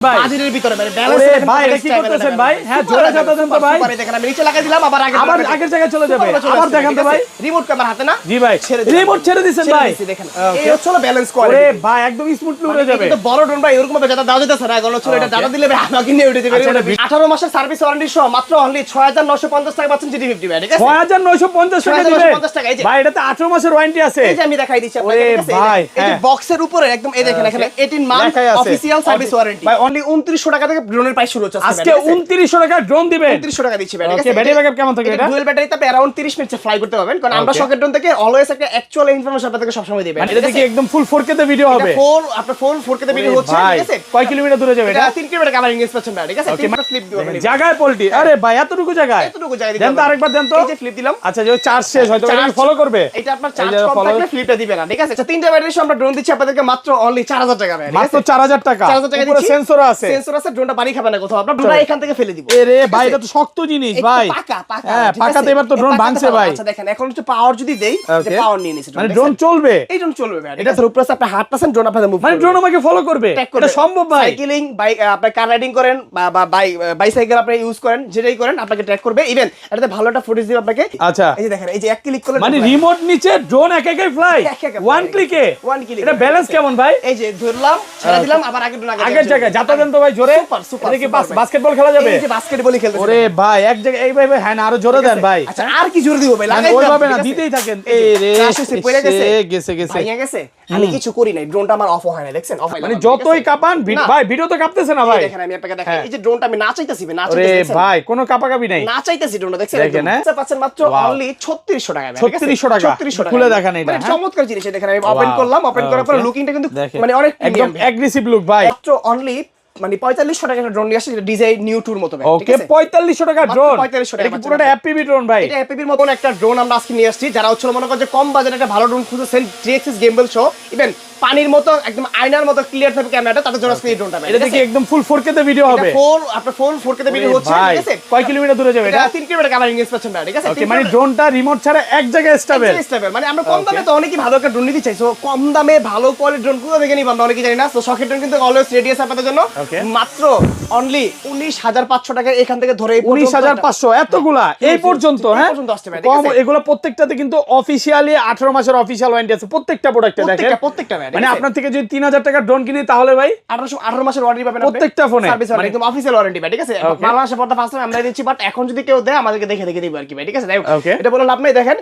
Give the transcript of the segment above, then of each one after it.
বাজেটের ভিতরে মানে ব্যালেন্স ভাই এটা কি করতেছেন ভাই? হ্যাঁ জোরে চাপা দেন তো ভাই। পরে দেখেন আমি নিচে লাগাই দিলাম আবার আগের জায়গায় চলে যাবে। আবার দেখান তো ভাই। রিমোট ক্যামেরা হাতে না? জি ভাই। রিমোট ছেড়ে দিবেন ভাই। দেখেন এই হচ্ছে ব্যালেন্স কোয়ালিটি। ওরে ভাই একদম স্মুথলি উড়ে যাবে। কিন্তু বড় ড্রোন ভাই এরকম ভাবে যারা দাও দিতেছে না এখন হচ্ছে এটা দাদা দিলে ভাই আমাকে নিয়ে উঠে দিবে। 18 মাসের সার্ভিস ওয়ারেন্টি সহ মাত্র অনলি 6950 টাকা পাচ্ছেন GT50 ভাই ঠিক আছে? 6950 টাকা দিবেন। ভাই এটাতে 18 মাসের ওয়ারেন্টি আছে। এই যে আমি দেখাই দিচ্ছি আপনাকে ঠিক আছে? এই যে বক্সের উপরে একদম এই দেখেন এখানে 18 মান্থ অফিশিয়াল সার্ভিস ওয়ারেন্টি। ভাই অনলি 2900 টাকা থেকে ড্রোনের প্রাইস শুরু হচ্ছে আজকে 2900 টাকা ড্রোন দিবেন। 2900 টাকা দিচ্ছি ভাই ঠিক আছে? ওকে ব্যাটারি ব্যাকআপ কেমন থাকে এটা? ডুয়াল ব্যাটারিতে আপনি अराउंड 30 মিনিট ফ্লাই করতে পারবেন কারণ আমরা সকেট ড্রোন থেকে অলওয়েজ একটা অ্যাকচুয়াল ইনফরমেশন আপনাদেরকে সব সময় দিবেন। এটা কি একদম ফুল 4K তে ভিডিও হবে? আপনার ফুল 4K তে ভিডিও হচ্ছে ঠিক আছে? কয় কিলোমিটার দূরে যাবে এটা? 3 কিলোমিটার কাভারিং স্পেস পাচ্ছেন ভাই ঠিক আছে? 3 ফ্লিপ দিবেন জায়গায় পোল্টি। আরে ভাই এতটুকু জায়গায় দিবেন। দেন তো আরেকবার দেন তো। এই যে ফ্লিপ দিলাম। আচ্ছা যে চার্জ শেষ হয়তো এটা ফলো করবে। এটা আপনার চার্জ কম থাকলে ফ্লিপটা দিবে না ঠিক আছে? আচ্ছা তিনটা ব্যাটারি সহ আমরা ড্রোন দিচ্ছি আপনাদেরকে মাত্র অনলি 4000 টাকা ভাই। মাত্র 4000 টাকা। 4000 টাকা পুরো দিচ্ছি। সেন্সর আছে। সেন্সর আছে ড্রোনটা বাড়ি খাবে না কোথাও। আমরা ড্রোনটা এখান থেকে ফেলে দিব। এরে ভাই এটা তো শক্ত জিনিস ভাই। পাকা হ্যাঁ পাকাতে এবার তো ড্রোন ভাঙছে ভাই। আচ্ছা দেখেন এখন একটু পাওয়ার যদি দেই যে পাওয়ার নিয়ে নিছে মানে ড্রোন চলবে। এই ড্রোন চলবে ভাই। এটা উপরে আপনি 100% ড্রোন আপনাদের মুভ মানে ড্রোন আমাকে ফলো করবে। এটা সম্ভব ভাই। সাইক্লিং আপনি কার রাইডিং করেন বা বাইসাইকেল আপনি ইউজ করেন যেটাই করেন আপনাকে ট্র্যাক করবে। ইভেন এটাতে ভালো একটা ফুটেজ দিবে আপনাকে। আচ্ছা এই যে দেখেন এই যে এক ক্লিক করলে মানে রিমোট নিচে ড্রোন একাই ফ্লাই ওয়ান ক্লিকে। এটা ব্যালেন্স কেমন ভাই? এই যে ধরলাম ছেড়ে দিলাম আবার আগের জায়গায় যাতা দেন তো ভাই জোরে। সুপার এটা কি বাস্কেটবল খেলা যাবে? এই যে বাস্কেটবলই খেলতেছে। ওরে ভাই এক জায়গায় এই ভাই হ্যাঁ আরো জোরে দেন ভাই। আচ্ছা আর কি জোরে দিব ভাই? লাগাই ওইভাবে না দিতেই থাকেন। এই রে গেছে ভাইয়া গেছে। আমি কিছু করি নাই ড্রোনটা আমার অফ হয় না দেখছেন? অফ হয় মানে যতই কাঁপান ভাই ভিডিও তো কাঁপতেছে না ভাই। দেখেন আমি আপনাকে দেখাই এই যে ড্রোনটা আমি না চাইতেছি না আরে ভাই কোনো কাঁপাকাঁপি নাই। না চাইতেছি ড্রোনটা দেখছেন? দেখেন পাচ্ছেন মাত্র অনলি 3600 টাকা ভাই। 3600 টাকা। খুলে দেখান এটা। মানে চমৎকার জিনিস দেখেন আমি ওপেন করলাম ওপেন করার পর লুকিংটা কিন্তু মানে অনেক একদম অ্যাগ্রেসিভ লুক ভাই। মাত্র অনলি মানে 4500 টাকা একটা ড্রোন নিয়ে আসছে ডিজাইন নিউ টুর মতো ভাই ঠিক আছে? 4500 টাকা ড্রোন। 4500 টাকা এটা পুরোটা এফপিভি ড্রোন ভাই। এটা এফপিভির মতন একটা ড্রোন আমরা আজকে নিয়ে আসছি যারা হচ্ছে মনে করেন যে কম বাজেটে একটা ভালো ড্রোন খুঁজছেন 3axis গেমবল শো ইভেন পানির মতো একদম আয়নার মতো ক্লিয়ার থাকবে ক্যামেরাটা তাদের জন্য আজকে এই ড্রোনটা ভাই। এটা কি একদম ফুল 4K তে ভিডিও হবে? আপনার ফুল 4K তে ভিডিও হচ্ছে ঠিক আছে? কয় কিলোমিটার দূরে যাবে এটা? 3 কিলোমিটার কাভারিং স্পেস পাচ্ছেন ভাই ঠিক আছে? ওকে মানে ড্রোনটা রিমোট ছাড়া এক জায়গায় স্টেবল। মানে আমরা কম দামে তো অনেকই ভালো একটা ড্রোন নিতে চাই। সো কম দামে ভালো কোয়ালিটির ড্রোন কোথা থেকে নিব আমরা অনেকেই জানি না। সো শখের ড্রোন কিন্তু অলওয়েজ রেডি আছে আপনাদের জন্য। মাত্র অনলি 19500 টাকা এখান থেকে ধরে 19500 এতগুলা এই পর্যন্ত হ্যাঁ কম এগুলা প্রত্যেকটাতে কিন্তু অফিশিয়ালি 18 মাসের অফিশিয়াল ওয়ারেন্টি আছে প্রত্যেকটা প্রোডাক্টে দেখেন প্রত্যেকটা মানে আপনার থেকে যদি 3000 টাকা ড্রোন কিনি তাহলে ভাই 18 মাসের ওয়ারেন্টি পাবেন প্রত্যেকটা ফোনে মানে একদম অফিশিয়াল ওয়ারেন্টি ভাই ঠিক আছে? বাংলাদেশে পড়তে ফার্স্ট টাইম আমরা দিচ্ছি বাট এখন যদি কেউ দেয় আমাদেরকে দেখে দিব আর কি ভাই ঠিক আছে? এটা বললাম আপনি দেখেন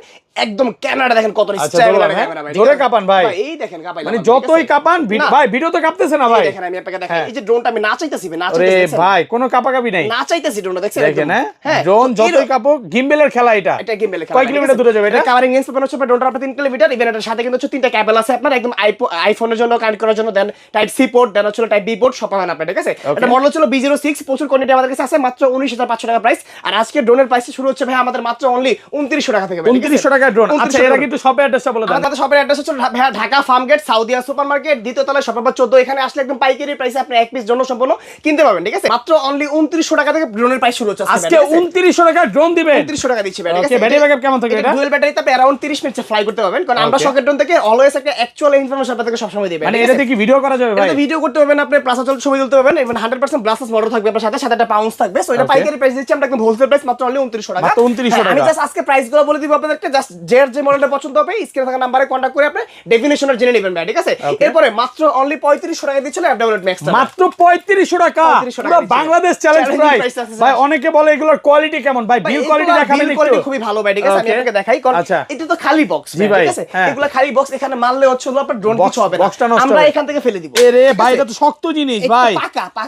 একদম ক্যামেরাটা দেখেন কত স্টাইল ক্যামেরা ভাই জোরে কাঁপান ভাই। এই দেখেন কাঁপাই মানে যতই কাঁপান ভাই ভিডিও তো কাঁপতেছে না ভাই। দেখেন আমি আপনাকে দেখাই এই যে ড্রোনটা আমি না চাইতেছি আরে ভাই কোনো কাঁপাকাঁপি নাই। না চাইতেছি ড্রোনটা দেখছেন? দেখেন হ্যাঁ ড্রোন যতই কাঁপুক গিম্বেলের খেলা এটা গিম্বেলের খেলা। কয় কিলোমিটার দূরে যাবে এটা? কাভারিং রেঞ্জ পাবেন হচ্ছে ড্রোনটা আপনার 3 কিলোমিটার ইভেন এটার সাথে কিন্তু হচ্ছে 3টা কেবল আছে আপনার একদম আইফোনের জন্য কানেক্ট করার জন্য দেন টাইপ সি পোর্ট দেন হচ্ছে টাইপ বি পোর্ট সব পাবেন আপনি ঠিক আছে? এটা মডেল হচ্ছে B06 প্রচুর কোয়ান্টিটি আমাদের কাছে আছে মাত্র 19500 টাকা প্রাইস। আর আজকে ড্রোনের প্রাইস শুরু হচ্ছে ভাই আমাদের মাত্র অনলি 2900 টাকা থেকে। 2900 টাকা ড্রোন। আচ্ছা এরা কিন্তু শপের অ্যাড্রেসটা বলে দেন। আমাদের শপের অ্যাড্রেস হচ্ছে ঢাকা ফার্মগেট সাউদিয়া সুপারমার্কেট দ্বিতীয় তলায় শপ নাম্বার 14 এখানে আসলে একদম পাইকারি প্রাইসে আপনি এক পিস জন্য সম্পূর্ণ কিনতে পারবেন ঠিক আছে? মাত্র অনলি 2900 টাকা থেকে ড্রোনের প্রাইস শুরু হচ্ছে আজকে 2900 টাকা ড্রোন দিবেন। 2900 টাকা দিচ্ছি ভাই ঠিক আছে? ওকে ব্যাটারি ব্যাকআপ কেমন থাকে এটা? ডুয়াল ব্যাটারিতে আপনি अराउंड 30 মিনিট ফ্লাই করতে পারবেন কারণ আমরা শকেট ড্রোন থেকে অলওয়েজ একটা অ্যাকচুয়াল ইনফরমেশন আপনাদেরকে সব সময় দিবেন। মানে এটাতে কি ভিডিও করা যাবে ভাই? এটা ভিডিও করতে পারবেন আপনি প্লাস চল ছবি তুলতে পারবেন এবং 100% গ্লাসেস মডেল থাকবে আপনার সাথে একটা পাউন্স থাকবে। সো এটা পাইকারি প্রাইস দিচ্ছি আমরা একদম হোলসেল প্রাইস মাত্র অনলি 2900 টাকা। মাত্র 2900 টাকা। আমি জাস্ট আজকে প্রাইসগুলো বলে দিব আপনাদেরকে জাস্ট যে মডেলটা পছন্দ হবে স্ক্রিনে থাকা নম্বরে কন্টাক্ট করে আপনি ডেফিনিশনটা জেনে নেবেন ভাই ঠিক আছে? এরপরে মাত্র অনলি 3500 টাকা দিচ্ছিল FW ম্যাক্স মাত্র 3500 টাকা পুরো বাংলাদেশ চ্যালেঞ্জ প্রাইস ভাই। অনেকে বলে এগুলোর কোয়ালিটি কেমন ভাই? বিল কোয়ালিটি দেখাবেন একটু? কোয়ালিটি খুবই ভালো ভাই ঠিক আছে? আমি আপনাকে দেখাই কারণ এটা তো খালি বক্স ঠিক আছে? এগুলা খালি বক্স এখানে মারলে হচ্ছে আপনার ড্রোন কিছু হবে না আমরা এখান থেকে ফেলে দিব। এরে ভাই এটা তো শক্ত জিনিস ভাই।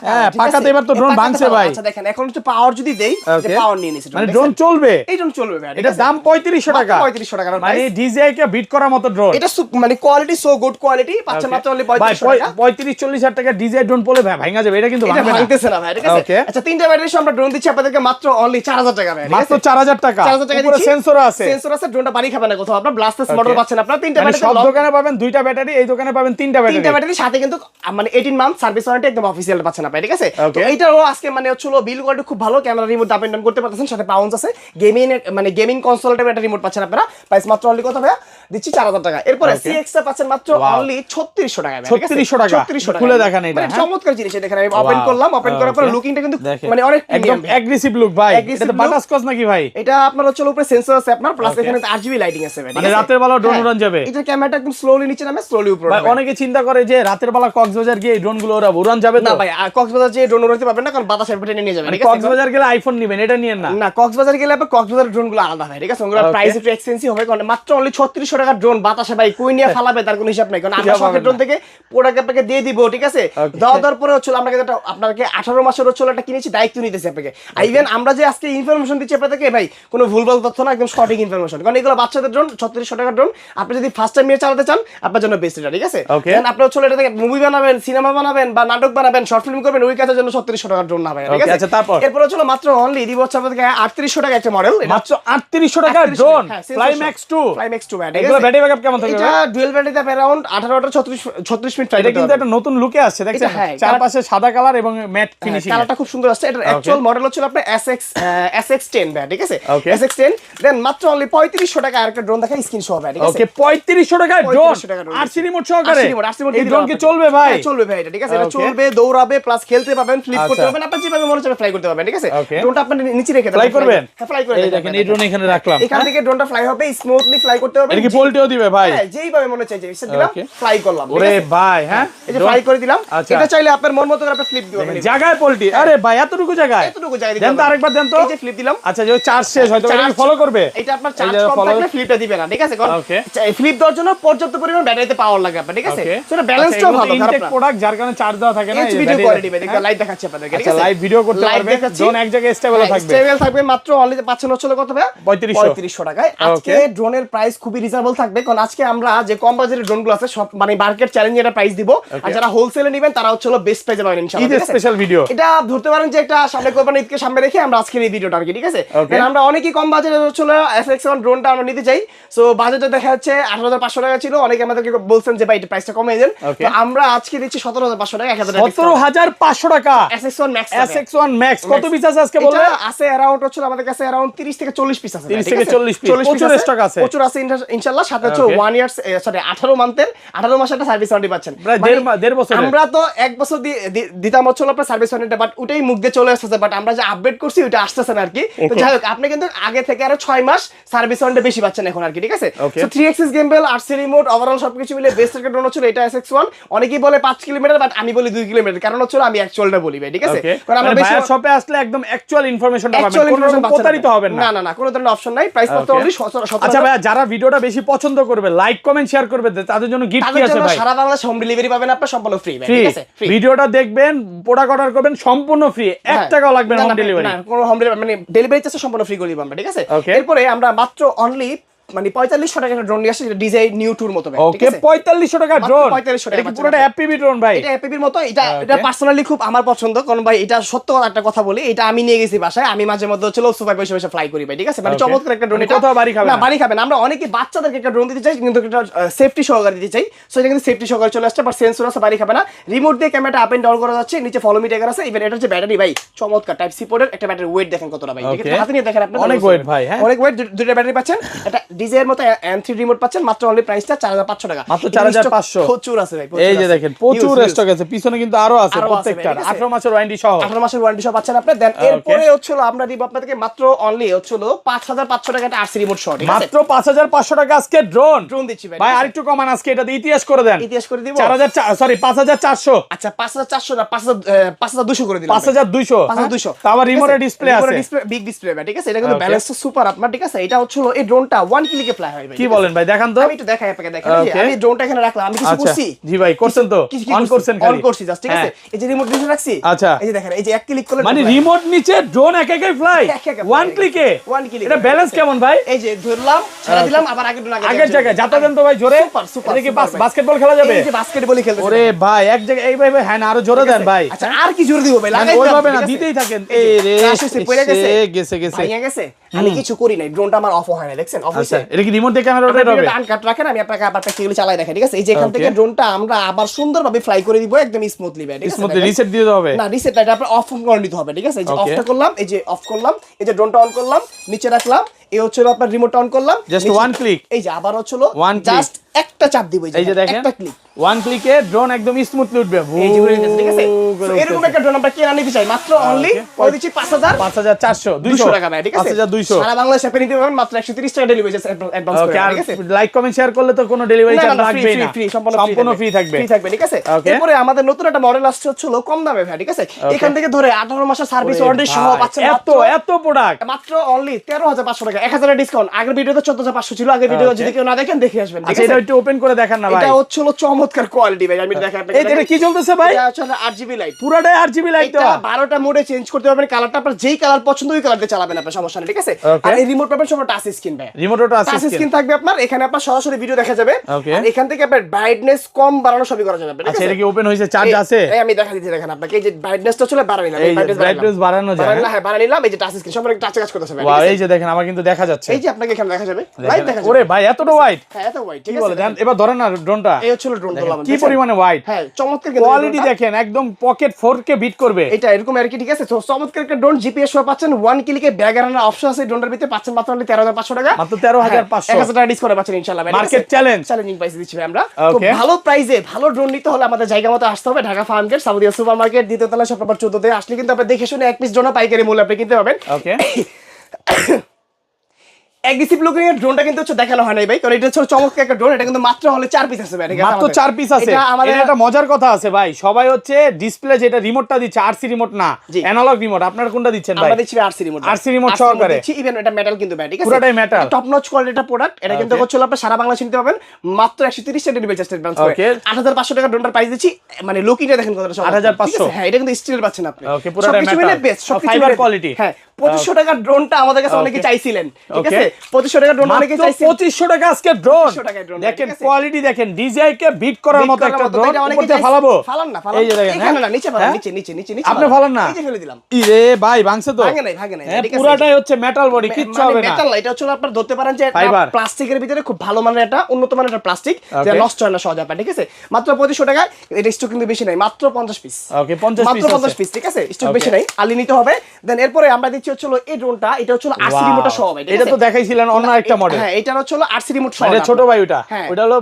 হ্যাঁ পাকাতে এবার তো ড্রোন ভাঙছে ভাই। আচ্ছা দেখেন এখন হচ্ছে পাওয়ার যদি দেই যে পাওয়ার নিয়ে নিছে মানে ড্রোন চলবে। এই ড্রোন চলবে ভাই। এটা দাম 3500 টাকা। 3500 টাকা মানে ডিজিআই কে বিট করার মতো ড্রোন। এটা মানে কোয়ালিটি সো গুড কোয়ালিটি পাচ্ছেন মাত্র অনলি 3500 টাকা। 35-40 হাজার টাকা ডিজিআই ড্রোন পড়লে ভাঙা যাবে এটা কিন্তু ভাঙতেছে না ভাই ঠিক আছে? আচ্ছা তিনটা ব্যাটারি সহ আমরা ড্রোন দিচ্ছি আপনাদেরকে মাত্র অনলি 4000 টাকা ভাই। মাত্র 4000 টাকা। 4000 টাকা পুরো সেন্সর আছে। সেন্সর আছে ড্রোনটা বাড়ি খাবে না কোথাও। আপনারা ব্লাস্টার্স মডেল পাচ্ছেন আপনারা তিনটা ব্যাটারি। সব দোকানে পাবেন দুইটা ব্যাটারি এই দোকানে পাবেন তিনটা ব্যাটারি। তিনটা ব্যাটারি সাথে কিন্তু মানে 18 মান্থ সার্ভিস ওয়ারেন্টি একদম অফিশিয়াল পাচ্ছেন আপনারা ঠিক আছে? তো এইটাও আজকে মানে হচ্ছিল বিল কোয়ালিটি খুব ভালো camera remote up and down করতে পারতেছেন সাথে পাউন্স আছে গেমিং মানে গেমিং কনসোলের একটা রিমোট পাচ্ছেন আপনারা প্রাইস মাত্র অনলি কত ভাই দিচ্ছি 4000 টাকা। এরপরে CX এ পাচ্ছেন মাত্র অনলি 3600 টাকা ভাই। 3600 টাকা। খুলে দেখান এটা চমৎকার জিনিস অবশ্যই দেখেন আমি ওপেন করলাম, ওপেন করার পর লুকিংটা কিন্তু মানে অনেক একদম অ্যাগ্রেসিভ লুক ভাই। এটা বাটাস কস নাকি ভাই? এটা আপনার হচ্ছে উপরে সেন্সর আছে আপনার, প্লাস এখানে RGB লাইটিং আছে ভাই। মানে রাতের বেলা ড্রোন উড়ান যাবে। এটা ক্যামেরাটা একদম স্লোলি নিচে নামে, স্লোলি উপরে ভাই অনেকে চিন্তা করে যে রাতের বেলা কক্সবাজার গিয়ে এই ড্রোনগুলো উড়ান যাবে না ভাই, কক্সবাজার যে ড্রোন উড়াতে পারবেন না, কারণ বাতাস এর নিয়ে যাবেন। ঠিক আছে, কক্সবাজার গেলে আইফোন নেবেন, এটা নিয়েন না। না, কক্সবাজার গেলে আপনি কক্সবাজার ড্রোনগুলো আলাদা হয়। ঠিক আছে, ওগুলোর প্রাইস একটু এক্সপেন্সিভ হবে, কারণ মাত্র অনলি 3600 টাকার ড্রোন বাতাসে ভাই কই নিয়ে ফালাবে তার কোনো হিসাব নাই। কারণ আমরা শখের ড্রোন থেকে প্রোডাক্ট আপনাকে দিয়ে দিব। ঠিক আছে, দেওয়ার পরে হচ্ছে আমরা কিন্তু আপনাকে 18 মাসের হচ্ছে একটা কিনেছি, দায়িত্ব নিতেছি আপনাকে। ইভেন আমরা যে আজকে ইনফরমেশন দিচ্ছি আপনাদেরকে ভাই, কোনো ভুলভাল তথ্য না, একদম সঠিক ইনফরমেশন। কারণ এগুলো বাচ্চাদের ড্রোন, 3600 টাকার ড্রোন। আপনি যদি ফার্স্ট টাইম নিয়ে চালাতে চান আপনার জন্য বেস্ট এটা। ঠিক আছে, আপনি হচ্ছে এটা থেকে মুভি বানাবেন, সিনেমা বানাবেন বা নাটক বানাবেন, শর্ট ফিল্ম করবেন, ওই কাজের জন্য 3600 টাকার ড্রোন না ভাই। ঠিক আছে, এরপর হচ্ছে মাত্র অনলি দিব হচ্ছে আপনাদেরকে 3800 টাকা একটা মডেল, মাত্র 3800 টাকা ড্রোন ফ্লাই ম্যাক্স 2। এগুলো ব্যাটারি ব্যাকআপ কেমন থাকবে? এটা ডুয়াল ব্যাটারি তে अराउंड 18 36 মিনিট ফ্লাই। এটা কিন্তু একটা নতুন লুকে আসছে, দেখছেন চারপাশে সাদা কালার এবং ম্যাট ফিনিশিং, কালারটা খুব সুন্দর আসছে। এটা অ্যাকচুয়াল মডেল হচ্ছে আপনার SX10 ভাই। ঠিক আছে, SX10 দেন মাত্র অনলি 3500 টাকা আরেকটা ড্রোন দেখা স্ক্রিন শো হবে। ঠিক আছে, ওকে 3500 টাকা ড্রোন আরসি রিমোট সহকারে। এই ড্রোন কি চলবে ভাই? চলবে ভাই এটা। ঠিক আছে, এটা চলবে, দৌড়াবে, প্লাস খেলতে পাবেন, ফ্লিপ করতে পারবেন, আপনি যেভাবে মনে চায় ফ্লাই করতে পারবেন। ঠিক আছে, ড্রোনটা আপনি নিচে রেখে দেবেন, ফ্লাই করবেন। হ্যাঁ, ফ্লাই করে এই দেখেন এই ড্রোন এখানে রাখলাম, এখান থেকে ড্রোনটা ফ্লাই হবে, স্মুথলি ফ্লাই করতে হবে। এটা কি পোল্টিও দিবে ভাই? হ্যাঁ, যেইভাবে মনে চাই যে সেটা দিলাম, ফ্লাই করলাম। ওরে ভাই, হ্যাঁ এই যে ফ্লাই করে দিলাম। এটা চাইলে আপনার মন মতো করে আপনি ফ্লিপ দিবেন জায়গায় পোল্টি। আরে ভাই এতটুকু জায়গায় দিবেন। দেন তো আরেকবার দেন তো। এই যে ফ্লিপ দিলাম। আচ্ছা, যে চার্জ শেষ হয়তো এটা ফলো করবে। এটা আপনার চার্জ কম থাকলে ফ্লিপটা দিবে না। ঠিক আছে, কারণ ফ্লিপ দেওয়ার জন্য পর্যাপ্ত পরিমাণ ব্যাটারিতে পাওয়ার লাগে আপনার। ঠিক আছে, সেটা ব্যালেন্সটাও ভালো, ইনটেক প্রোডাক্ট যার কারণে চার্জ দেওয়া থাকে না। এই ভিডিও কোয়ালিটি ভাই, দেখো লাইভ দেখাচ্ছি আপনাদেরকে। ঠিক আছে, লাইভ ভিডিও করতে পারবে, ড্রোন এক জায়গায় স্টেবল থাকবে। স্টেবল থাকবে, মাত্র অনলি পাচ্ছেন হচ্ছে কত ভাই? 3500 টাকায়। আজকে ড্রোনের প্রাইস খুবই রিজনেবল থাকবে, কারণ আজকে আমরা যে কম বাজেটের ড্রোনগুলো আছে সব মানে মার্কেট চ্যালেঞ্জ এটা প্রাইস দিব। আর যারা হোলসেলে নেবেন তারা হচ্ছে বেস্ট প্রাইসে পাবেন ইনশাআল্লাহ। ঈদ স্পেশাল ভিডিও এটা ধরতে পারেন যে একটা সামনে কোরবানি ঈদকে সামনে রেখে আমরা আজকের এই ভিডিওটা আর কি। ঠিক আছে, আমরা অনেকই কম বাজেটের হচ্ছে FX1 ড্রোনটা আমরা নিতে চাই। সো বাজেটটা দেখা যাচ্ছে 18500 টাকা ছিল, অনেকে আমাদেরকে বলছেন যে ভাই এটা প্রাইসটা কমিয়ে দেন। তো আমরা আজকে দিচ্ছি 17500 টাকা, 1000 টাকা। 17500 টাকা SX1 Max। SX1 Max কত পিস আছে আজকে বললে? এটা আছে अराउंड হচ্ছে আমাদের কাছে अराउंड 30 থেকে 40 পিস আছে। 30 থেকে 40 পিস, প্রচুর স্টক আছে, প্রচুর আছে ইনশাআল্লাহ। সাথে হচ্ছে 1 ইয়ার সরি 18 মান্থের 18 মাসের একটা সার্ভিস ওয়ারেন্টি পাচ্ছেন। প্রায় দেড় বছর। আমরা তো 1 বছর দিতাম হচ্ছে আপনার সার্ভিস ওয়ারেন্টি, বাট ওটাই মুখ দিয়ে চলে আসছে, বাট আমরা যে আপডেট করছি ওটা আসতেছে না আর কি। তো যাই হোক, আপনি কিন্তু আগে থেকে আরো 6 মাস সার্ভিস ওয়ারেন্টি বেশি পাচ্ছেন এখন আর কি। ঠিক আছে, so 3 Axis gimbal, RC remote, overall সবকিছু মিলে বেস্ট একটা ড্রোন হচ্ছে এটা SX1। অনেকেই বলে 5 কিলোমিটার, বাট আমি বলি 2 কিলোমিটার, কারণ হচ্ছে আমি অ্যাকচুয়ালটা বলি ভাই। ঠিক আছে, কারণ আমরা বেশি শপে আসলে একদম অ্যাকচুয়াল ইনফরমেশনটা পাবেন, কোনো প্রতারিত হবেন না। না, কোনো ধরনের অপশন নাই। প্রাইস কত অনলি 17। আচ্ছা ভাই, যারা ভিডিওটা বেশি পছন্দ করবে, লাইক কমেন্ট শেয়ার করবে, তাদের জন্য গিফট কি আছে ভাই? সারা বাংলাদেশ হোম ডেলিভারি পাবেন আপনারা, সম্পূর্ণ ফ্রি ভাই। ঠিক আছে, ভিডিওটা দেখবেন, প্রোডাক্ট অর্ডার করবেন, সম্পূর্ণ ফ্রি, 1 টাকাও লাগবে না হোম ডেলিভারি। না, কোনো হোম ডেলিভারি মানে ডেলিভারি চার্জ সম্পূর্ণ ফ্রি করে দিব আমরা। ঠিক আছে, এরপরে আমরা মাত্র অনলি মানে 4500 টাকা ড্রোন নিয়ে আসছে, যেটা ডিজাইন নিউ টুর মতো ভাই। ঠিক আছে, 4500 টাকা ড্রোন, 4500 টাকা পুরোটা এফপিভি ড্রোন ভাই। এটা এফপিভির মতো। এটা পার্সোনালি খুব আমার পছন্দ, কারণ ভাই এটা সত্য একটা কথা বলি, এটা আমি নিয়ে গেছি বাসায়, আমি মাঝে মধ্যে চলো সোফায় বসে বসে ফ্লাই করি ভাই। ঠিক আছে, মানে চমৎকার একটা ড্রোন। এটা কোথাও বাড়ি খাবে না, বাড়ি খাবে না। আমরা অনেকে বাচ্চাদেরকে একটা ড্রোন দিতে চাই, কিন্তু একটা সেফটি সহকারে দিতে চাই। সো এটা কিন্তু সেফটি সহকারে চলে আসছে, বাট সেন্সর আছে, বাড়ি খাবে না। রিমোট দিয়ে ক্যামেরাটা আপ এন্ড ডাউন করা যাচ্ছে, নিচে ফলো মি ট্যাগার আছে। ইভেন এটা হচ্ছে ব্যাটারি ভাই, চমৎকার টাইপ সি পোর্টের একটা ব্যাটারি। ওয়েট দেখেন কতটা ভাই, ঠিক আছে, হাতে নিয়ে দেখেন আপনি, অনেক ওয়েট ভাই। হ্যাঁ, অনেক ওয়েট। দুটো ব্যাটারি পাচ্ছেন, এটা ডিজাইন এর মতো M3 রিমোট পাচ্ছেন, মাত্র অনলি প্রাইসটা 4500 টাকা, মাত্র 4500। প্রচুর আছে ভাই, এই যে দেখেন প্রচুর স্টক আছে, পিছনে কিন্তু আরো আছে, প্রত্যেকটা 18 মাসের ওয়ারেন্টি সহ। 18 মাসের ওয়ারেন্টি সহ পাচ্ছেন আপনি। দেন এরপরে হচ্ছিল আমরা দিব আপনাদেরকে মাত্র অনলি হচ্ছিল 5500 টাকা একটা RC রিমোট সহ। ঠিক আছে, মাত্র 5500 টাকা আজকে ড্রোন দিচ্ছি ভাই। ভাই আরেকটু কমান, আজকে এটা ইতিহাস করে দেন। ইতিহাস করে দিব 5400। আচ্ছা 5400 না, 5200 করে দিলাম। 5200 তা আবার রিমোটের ডিসপ্লে আছে, বিগ ডিসপ্লে ভাই। ঠিক আছে, এটা কিন্তু ব্যালেন্সটা সুপার আপনার। ঠিক আছে, এটা হচ্ছিল এই ড্রোনটা 1 ক্লিকে ফ্লাই হয় ভাই। কি বলেন ভাই, দেখান তো। আমি একটু দেখাই আপনাকে, দেখেন আমি ড্রোনটা এখানে রাখলাম, আমি কিছু করছি? জি ভাই, করছেন তো, অন করছেন খালি। অন করছি জাস্ট। ঠিক আছে, এই যে রিমোট নিচে রাখছি। আচ্ছা, এই যে দেখেন, এই যে এক ক্লিক করলে মানে রিমোট নিচে ড্রোন একাই ফ্লাই 1 ক্লিকে। এটা ব্যালেন্স কেমন ভাই? এই যে ধরলাম, ছেড়ে দিলাম, আবার আগের জায়গায় যাতা দেন তো ভাই, জোরে। এটা কি বাস্কেটবল খেলা যাবে? এই যে বাস্কেটবলই খেলতেছে। ওরে ভাই, এক জায়গায় এই ভাই, হ্যাঁ না, আরো জোরে দেন ভাই। আচ্ছা, আর কি জোরে দিব ভাই? লাগাই ওইভাবে না, দিতেই থাকেন। এই রে গেছে ভাইয়া গেছে। আমি কিছু করি নাই, ড্রোনটা আমার অফ হয় না, দেখছেন অফ হইছে। এটা কি রিমোট দিয়ে ক্যামেরা রোটেট হবে? ডান কাট রাখেন, আমি আপনাকে আবার প্র্যাকটিক্যালি চালাই দেখাই। ঠিক আছে, এই যে এখান থেকে ড্রোনটা আমরা আবার সুন্দরভাবে ফ্লাই করে দিব, একদম স্মুথলি ভাই। ঠিক আছে, স্মুথলি রিসেট দিয়ে হবে না, রিসেট এটা আপনার অফ করে নিতে হবে। ঠিক আছে, এই যে অফটা করলাম, এই যে অফ করলাম, এই যে ড্রোনটা অন করলাম, নিচে রাখলাম, এই হচ্ছে আপনার রিমোট অন করলাম, জাস্ট ওয়ান ক্লিক, এই যে আবার হচ্ছে One click। জাস্ট একটা চাপ দিব, এই যে দেখেন একটা ক্লিক, ওয়ান ক্লিকে ড্রোন একদম স্মুথলি উঠবে, এই যে উড়ে গেছে, ঠিক আছে। So, এরকম একটা ড্রোন আমরা কিনে নিতে চাই মাত্র অনলি কত দিচ্ছি 5400 5400 টাকা ভাই, ঠিক আছে। 5200 সারা বাংলাদেশে আপনি নিতে পারবেন মাত্র 130 টাকা ডেলিভারি চার্জ অ্যাডভান্স করে, ওকে। আর ঠিক আছে। লাইক কমেন্ট শেয়ার করলে তো কোনো ডেলিভারি চার্জ লাগবে না, ফ্রি, সম্পূর্ণ ফ্রি থাকবে, ঠিক আছে। Okay। এরপরে আমাদের নতুন একটা মডেল আসছে হচ্ছে কম দামে ভাই, ঠিক আছে। এখান থেকে ধরে 18 মাসের সার্ভিস ওয়ারেন্টি সহ পাচ্ছেন এত প্রোডাক্ট মাত্র অনলি 13500 টাকা, 1000 এর ডিসকাউন্ট। আগের ভিডিওতে 14500 ছিল, আগের ভিডিও যদি কেউ না দেখেন দেখে আসবেন, ঠিক আচ্ছা। আছে। এটা একটু ওপেন করে দেখান না ভাই, এটা হচ্ছে চমৎকার কোয়ালিটি ভাই, আমি দেখাই আপনাকে। এটা কি চলতেছে ভাই? এটা হচ্ছে 8GB লাইট, পুরাটাই 8GB লাইট এটা 12টা মোডে চেঞ্জ করতে পারবেন, কালারটা আপনার যেই কালার পছন্দ ওই কালার দিয়ে চালাবেন, আপনার সমস্যা নেই, ঠিক আছে। Okay। আর এই রিমোট পাবেন সব টাচ স্ক্রিন ভাই, রিমোটটা টাচ আছে স্ক্রিন থাকবে আপনার, এখানে আপনার সরাসরি ভিডিও দেখা যাবে। Okay। আর এখান থেকে আপনার ব্রাইটনেস কম বাড়ানো সবই করা যাবে, ঠিক আচ্ছা। আছে। এটা কি ওপেন হইছে, চার্জ আছে? এই আমি দেখা দিচ্ছি, দেখেন আপনাকে, এই যে ব্রাইটনেসটা চলে বাড়াই নিলাম, এই ব্রাইটনেস বাড়ানো যায়, হ্যাঁ বাড়াই নিলাম, এই যে টাচ স্ক্রিন সম্পূর্ণ টাচ কাজ করতেছে ভাই, ওয়াও। এই যে দেখেন আমার কিন্তু দেখা যাচ্ছে, এই যে আপনাকে এখানে দেখা যাবে, লাইভ দেখা যাবে। ওরে ভাই এতটা ওয়াইড, হ্যাঁ এত ওয়াইড, কি ঠিক বলে আছে। দেন এবার ধরেন না ড্রোনটা, এই হচ্ছে ড্রোন তোলা, কি পরিমাণে ওয়াইড, হ্যাঁ চমৎকার কিন্তু কোয়ালিটি ড্রোনটা। দেখেন একদম পকেট 4K বিট করবে এটা এরকম আর কি, ঠিক আছে। তো চমৎকার একটা ড্রোন, জিপিএস সহ পাচ্ছেন, 1 ক্লিকে ব্যাগ আনার অপশন আছে ড্রোনটার ভিতরে, পাচ্ছেন মাত্র 13500 টাকা, মাত্র 13500 1000 টাকা ডিসকাউন্ট পাচ্ছেন ইনশাআল্লাহ ভাই, মার্কেট চ্যালেঞ্জ, চ্যালেঞ্জিং প্রাইস দিচ্ছি ভাই আমরা। তো Okay। ভালো প্রাইসে ভালো ড্রোন নিতে হলে আমাদের জায়গা মতো আসতে হবে, Dhaka Farmgate Saudia super market, দ্বিতীয় তলা, শপ নম্বর 14 তে আসলে কিন্তু আপনি দেখে শুনে এক পিস ড্রোন পাইকারি মূল্যে আপনি কিনতে পারবেন। ওকে। এগ্রেসিভ লুকিং এর ড্রোনটা কিন্তু হচ্ছে দেখানো হয় নাই ভাই, কারণ এটা হচ্ছে চমৎকার একটা ড্রোন, এটা কিন্তু মাত্র হলে 4 পিস আছে ভাই, ঠিক আছে। মাত্র 4 পিস আছে। এটা আমাদের এটা একটা মজার কথা আছে ভাই, সবাই হচ্ছে ডিসপ্লে যেটা রিমোটটা দিচ্ছে আরসি রিমোট না, জি। অ্যানালগ রিমোট, আপনারা কোনটা দিচ্ছেন ভাই? আমরা দিচ্ছি আরসি রিমোট, আরসি রিমোট সহকারে দিচ্ছি, ইভেন এটা মেটাল কিন্তু ভাই, ঠিক আছে। পুরোটাই metal। টপ নচ কোয়ালিটির প্রোডাক্ট, এটা কিন্তু হচ্ছে আপনি সারা বাংলাদেশে নিতে পাবেন মাত্র 130 টাকা ডেলিভারি চার্জ অ্যাডভান্স করে। Okay। 8500 টাকা ড্রোনটার প্রাইস দিচ্ছি, মানে লুকিংটা দেখেন কতটা চমৎকার, 8500 ঠিক আছে? হ্যাঁ এটা কিন্তু স্টিল পাচ্ছেন আপনি, Okay, পুরোটাই সবকিছু metal। মিলে বেস্ট, সবকিছু Fiber মিলে quality। হ্যাঁ 2500 টাকার ড্রোনটা আমাদের কাছে অনেকে Okay। চাইছিলেন, ঠিক Okay। আছে। 2500 টাকার ড্রোন অনেকে মাত্র চাইছিলেন, 2500 টাকা আজকে ড্রোন, 2500 টাকায় drone, দেখেন ঠিক আছে? কোয়ালিটি দেখেন, ডিজাই কে বিট করার মতো একটা ড্রোন, এটা অনেকে উপর দিয়ে চাইছে- ফালাবো, ফালান না, এই যে দেখেন, এখানে হ্যাঁ? না, নিচে ফালান, হ্যাঁ? নিচে নিচে নিচে আপনি ফালান না? এই যে ফেলে দিলাম, ইরে ভাই ভাঙছে তো, ভাঙে নাই, হ্যাঁ ঠিক আছে। পুরাটাই হচ্ছে মেটাল বডি, কিচ্ছু হবে না, মেটাল, এটা হচ্ছে আপনার ধরতে পারেন যে Fiber। প্লাস্টিকের ভিতরে খুব ভালো মানের একটা উন্নত মানের একটা প্লাস্টিক, যেটা Okay। নষ্ট হয় না সহজে, ঠিক আছে। মাত্র 2500 টাকা, এটা স্টক কিন্তু বেশি নাই, মাত্র 50 পিস, ওকে 50 মাত্র পিস 50 আছে, পিস, ঠিক আছে। Stock Okay। বেশি নাই, আলি নিতে হবে। দেন এরপরে আমরা দিচ্ছি হচ্ছে এই ড্রোনটা, এটা হচ্ছে আরসি রিমোট সহ ভাই, ঠিক এটা আছে? তো দেখাইছিলেন অন্য একটা মডেল, হ্যাঁ এটা হচ্ছে আরসি রিমোট সহ, এটা ছোট ভাই ওটা, হ্যাঁ। ওটা হলো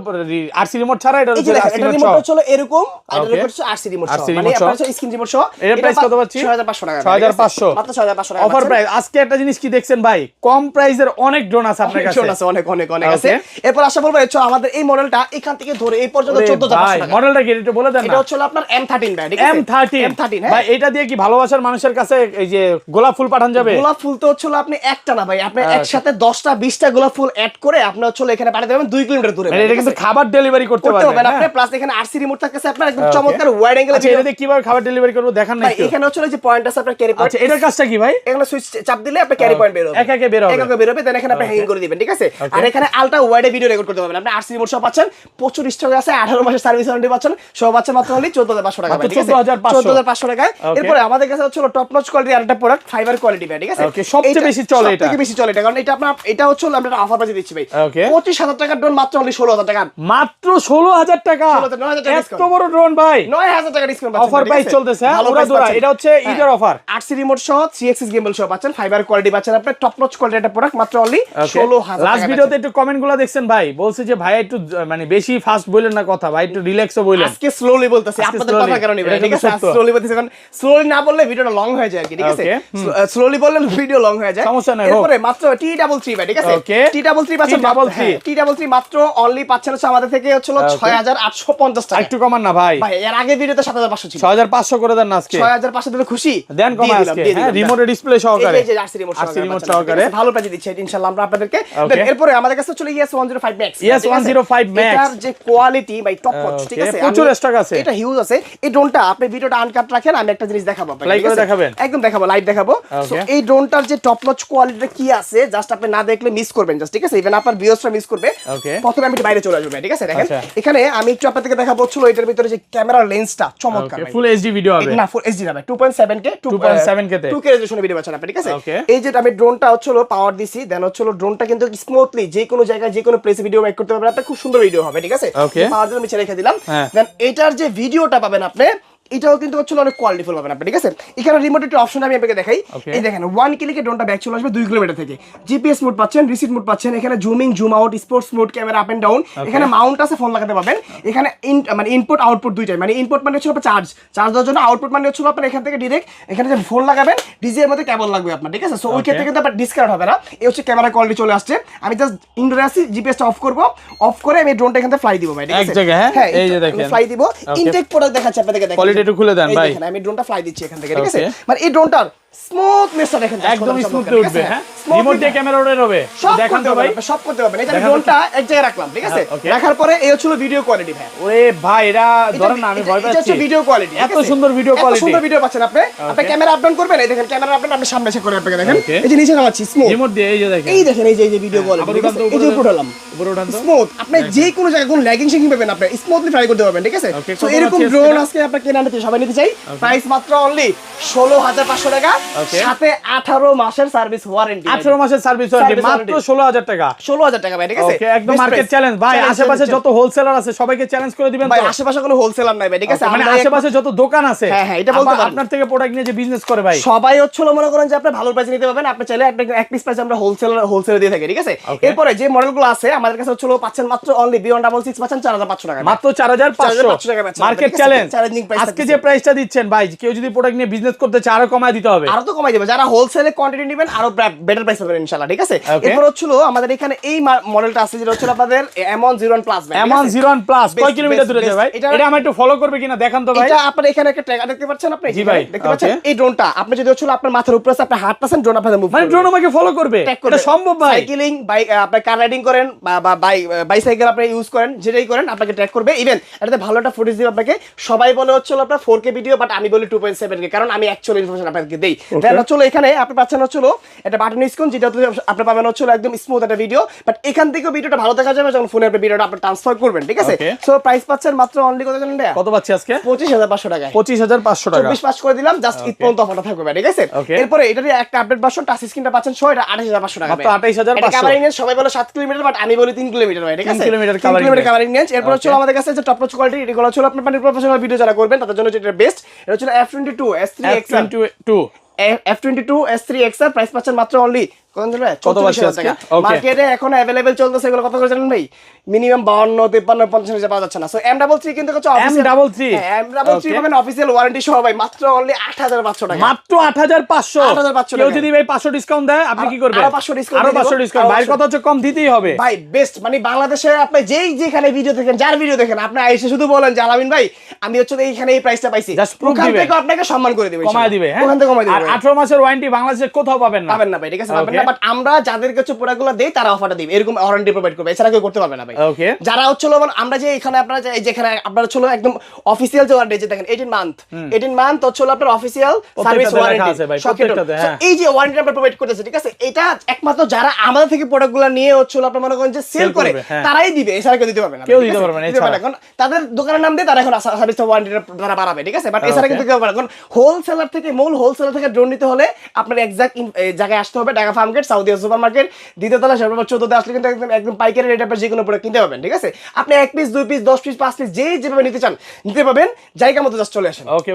আরসি রিমোট ছাড়া, এটা এই যে হচ্ছে দেখেন, আরসি এটা রিমোট রিমোট সহ। হচ্ছে এরকম, আর Okay। এটা হচ্ছে আরসি রিমোট সহ, RC মানে remote সহ। আপনার স্ক্রিন রিমোট সহ। এটার price কত পাচ্ছি? 6500 টাকা, 6500 মাত্র 6500 টাকা অফার প্রাইস। আজকে একটা জিনিস কি দেখছেন ভাই, কম প্রাইসের অনেক ড্রোন আছে আপনার কাছে, অনেক অনেক অনেক Okay। আছে। এরপর আশা বলবো হচ্ছে আমাদের এই মডেলটা এখান থেকে ধরে এই পর্যন্ত 14500 টাকা। মডেলটা কি একটু বলে দেন এটা না? হচ্ছে আপনার M13 ভাই, ঠিক আছে। M13 হ্যাঁ। ভাই, এটা দিয়ে কি ভালোবাসার মানুষের কাছে এই যে গোলাপ ফুল পাঠান যাবে? গোলাপ ফুল তো হচ্ছে আপনি একটা না ভাই, আপনি একসাথে 10টা 20টা গোলাপ ফুল অ্যাড করে আপনি হচ্ছে এখানে পাঠিয়ে দেবেন 2 কিলোমিটার দূরে, মানে এটা কিন্তু খাবার ডেলিভারি করতে করতে পারবেন, পারবেন আপনি। হ্যাঁ? প্লাস এখানে আরসি রিমোট থাকতেছে আপনার একদম Okay। চমৎকার ওয়াইড অ্যাঙ্গেল আচ্ছা, এটা দিয়ে কিভাবে খাবার ডেলিভারি করব দেখান না ভাই। একটু? এখানে হচ্ছে যে পয়েন্ট আছে আপনার ক্যারি পয়েন্ট, আচ্ছা, এটার কাজটা কি ভাই? এখানে সুইচ চাপ দিলে আপনি ক্যারি পয়েন্ট বের হবে, একা একা বের হবে, একা একা বের হবে। দেন এখানে আপনি হ্যাঙ্গিং করে দিবেন, ঠিক আছে। আর এখানে আলট্রা ওয়াইডে ভিডিও রেকর্ড করতে পারবেন আপনি। আরসি রিমোট সব পাচ্ছেন, প্রচুর স্টক আছে, 18 মাসের সার্ভিস ওয়ারেন্টি পাচ্ছেন, সব পাচ্ছেন মাত্র হলি 14500 টাকা ভাই, ঠিক আছে। 14500 টাকায়। Okay। এরপর আমাদের কাছে হচ্ছে টপ নচ কোয়ালিটির আরেকটা প্রোডাক্ট, ফাইবার কোয়ালিটি ভাই, ঠিক আছে। Okay, সবচেয়ে বেশি চলে এটা। সবথেকে বেশি চলে এটা, কারণ এটা আপনার এটা হচ্ছে আমরা অফার প্রাইসে দিচ্ছি ভাই। Okay। 25000 টাকার ড্রোন মাত্র হলি 16000 টাকা, মাত্র 16000 টাকা, 9,000 টাকা এত discount। বড় ড্রোন ভাই, 9000 টাকা ডিসকাউন্ট অফার প্রাইস চলতেছে, হ্যাঁ? ভালো ওরা প্রাইস দোরা, পাচ্ছেন। এটা হচ্ছে ঈদের অফার। আরসি রিমোট সহ 3 এক্সিস গেমবল সহ পাচ্ছেন, ফাইবার কোয়ালিটি পাচ্ছেন আপনি, টপ নচ কোয়ালিটির একটা প্রোডাক্ট মাত্র অনলি 16000 টাকা। লাস্ট ভিডিওতে একটু কমেন্ট গুলো দেখছেন ভাই, বলছে যে ভাই একটু মানে বেশি ফাস্ট বললেন না কথা, ভাই একটু রিল্যাক্সও বললেন। আজকে স্লোলি বলতেছি আজকে আপনাদের slowly। কথা কারণে ভাই, এটা ঠিক আছে। কিন্তু সত্য। স্লোলি বলতেছি, কারণ স্লোলি না বললে ভিডিওটা লং হয়ে যায় আর কি, ঠিক আছে। Okay। স্লোলি বললে ভিডিও লং হয়ে যায়, সমস্যা নাই, হোক। এরপরে মাত্র T33 ভাই, ঠিক আছে। Okay। T33 পাচ্ছেন, T33 মাত্র অনলি পাচ্ছেন হচ্ছে আমাদের থেকে হচ্ছে 6850 টাকা। একটু কমান না ভাই, ভাই এর আগে ভিডিওতে 7500 ছিল, 6500 করে দেন না আজকে, 6500 দিলে খুশি দেন কমা আজকে, হ্যাঁ? রিমোট ডিসপ্লে সহকারে, এই যে আরসি রিমোট RC remote সহকারে। ভালো প্রাইসে দিচ্ছি ইনশাআল্লাহ আমরা আপনাদেরকে। Okay। এরপরে আমাদের কাছে চলে ES 105 Max, ES 105 Max। এটার যে কোয়ালিটি ভাই টপ নচ, ঠিক Okay, আছে। প্রচুর আমি- stock আছে। এটা হিউজ আছে। এই ড্রোনটা আপনি ভিডিওটা আনকাট রাখেন, আমি একটা জিনিস দেখাবো আপনাকে, Live ঠিক করে আছে? দেখাবেন? একদম দেখাবো, লাইভ দেখাবো। So, Okay। এই ড্রোনটার যে টপ নচ কোয়ালিটিটা কি আছে জাস্ট আপনি না দেখলে মিস করবেন জাস্ট, ঠিক আছে। ইভেন আপনার ভিউয়ার্সরা মিস করবে। Okay। প্রথমে আমি একটু বাইরে চলে আসবো ভাই, ঠিক আছে। দেখেন আচ্ছা। এখানে আমি একটু আপনাদেরকে দেখাবো হচ্ছিল এটার ভিতরে যে ক্যামেরার লেন্সটা চমৎকার ভাই। ফুল এইচডি ভিডিও হবে, না ফুল এইচডি না ভাই, 2.7K 2.7K তে 2K রেজোলিউশনে ভিডিও পাচ্ছেন আপনি, ঠিক আছে। Okay। এই যে আমি ড্রোনটা হচ্ছিল পাওয়ার দিছি, দেন হচ্ছিল ড্রোনটা কিন্তু স্মুথলি যে কোনো জায়গায় যে কোনো প্লেসে ভিডিও মেক করতে পারবেন আপনি, খুব সুন্দর ভিডিও হবে, ঠিক আছে। Okay। পাওয়ার জন্য নিচে রেখে দিলাম। হ্যাঁ। দেন এটার যে ভিডিওটা পাবেন আপনি এটাও কিন্তু হচ্ছে অনেক কোয়ালিটিফুল পাবেন আপনি, ঠিক আছে? এখানে রিমোট একটা অপশন আমি আপনাকে দেখাই। Okay. এই দেখেন 1 ক্লিকে ড্রোনটা ব্যাক চলে আসবে 2 কিলোমিটার থেকে। জিপিএস মোড পাচ্ছেন, রিসিট মোড পাচ্ছেন, এখানে zooming, zoom out, sports mode, camera up and down, এখানে মাউন্ট আছে, ফোন লাগাতে পারবেন। এখানে মানে ইনপুট আউটপুট দুইটাই, মানে ইনপুট মানে হচ্ছে আপনার চার্জ দেওয়ার জন্য, আউটপুট মানে হচ্ছে আপনার এখান থেকে ডাইরেক্ট এখানে যে ফোন লাগাবেন ডিজে এর মধ্যে কেবল লাগবে আপনার, ঠিক আছে? সো ওই ক্ষেত্রে কিন্তু আপনার ডিসকাউন্ট হবে না। এই হচ্ছে ক্যামেরা কোয়ালিটি চলে আসছে। আমি জাস্ট ইনডোরে আসি, জিপিএসটা অফ করব, অফ করে আমি ড্রোনটা এখান থেকে ফ্লাই দিব ভাই, ঠিক এক আছে? জায়গায়, হ্যাঁ, এই যে দেখেন ফ্লাই দিব। ইনটেক প্রোডাক্ট দেখাচ্ছি আপনাদেরকে, দেখেন কোয়ালিটি একটু খুলে দেন এই ভাই। দেখেন আমি ড্রোনটা ফ্লাই দিচ্ছি এখান থেকে, ঠিক আছে? Okay. মানে এই ড্রোনটার স্মুথনেসটা দেখেন, একদম স্মুথলি উঠবে, হ্যাঁ। রিমোট দিয়ে ক্যামেরা ওড়ে হবে, দেখান তো ভাই। সব করতে পারবেন। এই যে আমি ড্রোনটা এক জায়গায় রাখলাম, ঠিক আছে? Okay. রাখার পরে এই হচ্ছে ভিডিও কোয়ালিটি ভাই। ওরে ভাই, এটা ধরেন না, আমি ভয় এটা পাচ্ছি। হচ্ছে ভিডিও কোয়ালিটি, এত সুন্দর ভিডিও এত কোয়ালিটি, সুন্দর ভিডিও পাচ্ছেন আপনি। আপনি ক্যামেরা আপ ডাউন করবেন, এই দেখেন ক্যামেরা আপ ডাউন আপনি সামনে এসে করে আপনাকে দেখেন। Okay. এই যে নিচে নামাচ্ছি স্মুথ, রিমোট দিয়ে এই যে দেখেন, এই দেখেন এই যে ভিডিও কোয়ালিটি, আবার উঠান তো, এই যে উপরে উঠালাম, উপরে উঠান তো। স্মুথ। আপনি যে কোনো জায়গায় কোনো ল্যাগিং শেকিং পাবেন, আপনি স্মুথলি ফ্লাই করতে পারবেন, ঠিক আছে? Okay, সো কত এরকম আছে ড্রোন এটা? আজকে আপনারা কেনা নিতে সবাই নিতে চাই। প্রাইস মাত্র অনলি 16500 টাকা, Okay. সাথে 18 মাসের সার্ভিস ওয়ারেন্টি। 18 মাসের সার্ভিস ওয়ারেন্টি, Service মাত্র warranty। 16000 টাকা। 16000 টাকা ভাই, ঠিক আছে? ওকে, একদম Best মার্কেট price। চ্যালেঞ্জ ভাই। Challenge, আশেপাশে challenge, যত হোলসেলার আছে সবাইকে চ্যালেঞ্জ করে দিবেন ভাই তো? আশেপাশে কোনো হোলসেলার নাই ভাই, ঠিক আছে? Okay, মানে আমরা আশেপাশে যত দোকান আছে, হ্যাঁ, হ্যাঁ, এটা বলতে পারেন। আপনার থেকে প্রোডাক্ট নিয়ে যে বিজনেস করে ভাই, সবাই হচ্ছিল মনে করেন যে আপনি ভালো প্রাইসে নিতে পারবেন। আপনি চাইলে আপনি এক পিস প্রাইসে আমরা হোলসেল দিয়ে থাকি, ঠিক আছে? Okay. এরপরে যে মডেলগুলো আছে আমাদের কাছে হচ্ছিল পাচ্ছেন মাত্র অনলি B166 পাচ্ছেন 4500 টাকা, মাত্র 4500 টাকা পাচ্ছেন। মার্কেট ঠিক আছে? চ্যালেঞ্জ। চ্যালেঞ্জিং প্রাইস আজকে যে প্রাইসটা দিচ্ছেন ভাই, কেউ যদি প্রোডাক্ট নিয়ে বিজনেস করতে চায় আরো কমায় দিতে হবে। আরো তো কমাই দেবে, যারা হোলসেলে কোয়ান্টিটি নেবেন আরো বেটার প্রাইস পাবেন ইনশাআল্লাহ, ঠিক আছে? Okay. এরপর হচ্ছিল আমাদের এখানে এই মডেলটা আছে যেটা হচ্ছে আপনাদের M101 প্লাস ভাই, ঠিক আছে? M101 প্লাস কয় Best, কিলোমিটার best, দূরে যায় best। ভাই? এটা আমার একটু ফলো করবে কিনা দেখান তো ভাই। এটা আপনার এখানে একটা ট্র্যাকার দেখতে পাচ্ছেন আপনি? জি ভাই, দেখতে পাচ্ছেন? okay. এই ড্রোনটা আপনি যদি হচ্ছিল আপনার মাথার উপরে আছে, আপনি হাঁটতেছেন, ড্রোন আপনাদের মুভ মানে ড্রোন আমাকে ফলো করবে, এটা সম্ভব ভাই? সাইক্লিং, বাইক, আপনি কার রাইডিং করেন বা বাইসাইকেল আপনি ইউজ করেন, যেটাই করেন আপনাকে ট্র্যাক করবে। ইভেন এটাতে ভালো একটা ফুটেজ দিবে আপনাকে। সবাই বলে হচ্ছিল আপনার 4K ভিডিও, বাট আমি বলি 2.7K, কারণ আমি অ্যাকচুয়াল ইনফরমেশন আপনাকে দেই। দেন হচ্ছিল এখানে আপনি পাচ্ছেন হচ্ছিল এটা বাটন স্ক্রিন, যেটা আপনি পাবেন হচ্ছিল একদম স্মুথ একটা ভিডিও, বাট এখান থেকেও ভিডিওটা ভালো দেখা যাবে যখন ফোনে আপনি ভিডিওটা আপনি ট্রান্সফার করবেন, ঠিক আছে? Okay. সো প্রাইস পাচ্ছেন মাত্র অনলি কত জানেন ভাইয়া? কত পাচ্ছি আজকে? 25500 টাকায়। 25500 টাকা। 24 পাস করে দিলাম, জাস্ট ঈদ পর্যন্ত অফারটা থাকবে ভাই, ঠিক আছে? Okay. এরপরে এটারই একটা আপডেট ভার্সন, টাচ স্ক্রিনটা পাচ্ছেন 6, এটা 28500 টাকা। মাত্র 28500 এটা কভারিং রেঞ্জ সবাই বলে 7 কিলোমিটার, বাট আমি বলি 3 কিলোমিটার ভাই, ঠিক 3 আছে? Kilometre 3 covering kilometre range। Covering range. এরপর হচ্ছে আমাদের কাছে যে টপ নচ কোয়ালিটি, এগুলো হচ্ছে আপনার মানে প্রফেশনাল ভিডিও যারা করবেন তাদের জন্য যেটা বেস্ট। এটা হচ্ছে F22 S3 XR, F22 F22 S3 XR, price পাচ্ছেন মাত্র অনলি কত পাচ্ছি আজকে? Okay. মার্কেটে এখন अवेलेबल চলতেছে এগুলো কত করে জানেন ভাই? মিনিমাম 52 53 50 হাজার পাওয়া যাচ্ছে না। সো M33 কিন্তু হচ্ছে M33 হ্যাঁ, M33 পাবেন অফিশিয়াল ওয়ারেন্টি সহ ভাই, মাত্র অনলি 8500 টাকা। মাত্র 8500। 8500 কেউ টাকা। যদি ভাই 500 ডিসকাউন্ট দেয় আপনি কি করবেন? আরো 500 discount আরো দিয়ে 500 দিব। ডিসকাউন্ট। ভাইয়ের কথা হচ্ছে কম দিতেই হবে ভাই বেস্ট, মানে বাংলাদেশে আপনি যেখানে ভিডিও দেখেন, যার ভিডিও দেখেন, আপনি এসে শুধু বলেন যে আলামিন ভাই আমি হচ্ছে এইখানে এই প্রাইসটা পাইছি, Just proof ওখান দিবে। থেকে আপনাকে সম্মান করে দিবে, কমায় দিবে, হ্যাঁ? ওখান থেকে কমায় দিবে আর ভাই। 18 মাসের ওয়ারেন্টি বাংলাদেশে কোথাও পাবেন না। পাবেন না ভাই, ঠিক আছে? পাবেন Okay. না, বাট আমরা যাদেরকে হচ্ছে প্রোডাক্টগুলো দেই তারা অফারটা দিবে, এরকম ওয়ারেন্টি প্রোভাইড করবে, এছাড়া কেউ করতে পারবে না ভাই। Okay. যারা হচ্ছে আমরা যে এখানে আপনারা যেখানে আপনারা হচ্ছে একদম অফিসিয়াল যে ওয়ারেন্টি, যে দেখেন 18 মান্থ হচ্ছে আপনার অফিসিয়াল সার্ভিস প্রত্যেকটাতে লেখা ওয়ারেন্টি আছে ভাই, প্রত্যেকটাতে, হ্যাঁ। এই যে ওয়ারেন্টি আমরা প্রোভাইড করতেছি, ঠিক আছে? এটা একমাত্র যারা আমাদের থেকে প্রোডাক্টগুলো নিয়ে হচ্ছে আপনারা মনে করেন যে সেল Sell করে করবে, হ্যাঁ। তারাই দিবে, এছাড়া কেউ দিতে পারবে না। কেউ ঠিক দিতে আছে? পারবে না, দিতে পারবে না, কারণ তাদের দোকানের নাম দিয়ে তারা এখন সার্ভিস ওয়ারেন্টিটা তারা বাড়াবে, ঠিক আছে? বাট এছাড়া কিন্তু কেউ পারবে না, কারণ হোলসেলার থেকে মূল হোলসেলার থেকে ড্রোন নিতে হলে আপনার এক্সাক্ট জায়গায় আসতে হবে, Dhaka Farmgate, South Super Market, দ্বিতীয়তলা, সর্বোচ্চ 14 আসলে কিন্তু একদম পাইকারি রেটে আপনার যে কোনো প্রোডাক্ট কিনতে পাবেন, ঠিক আছে? আপনি 1 পিস 2 পিস 10 পিস 5 পিস যেভাবে নিতে চান নিতে পাবেন, জায়গা মতো জাস্ট চলে আসেন। ওকে।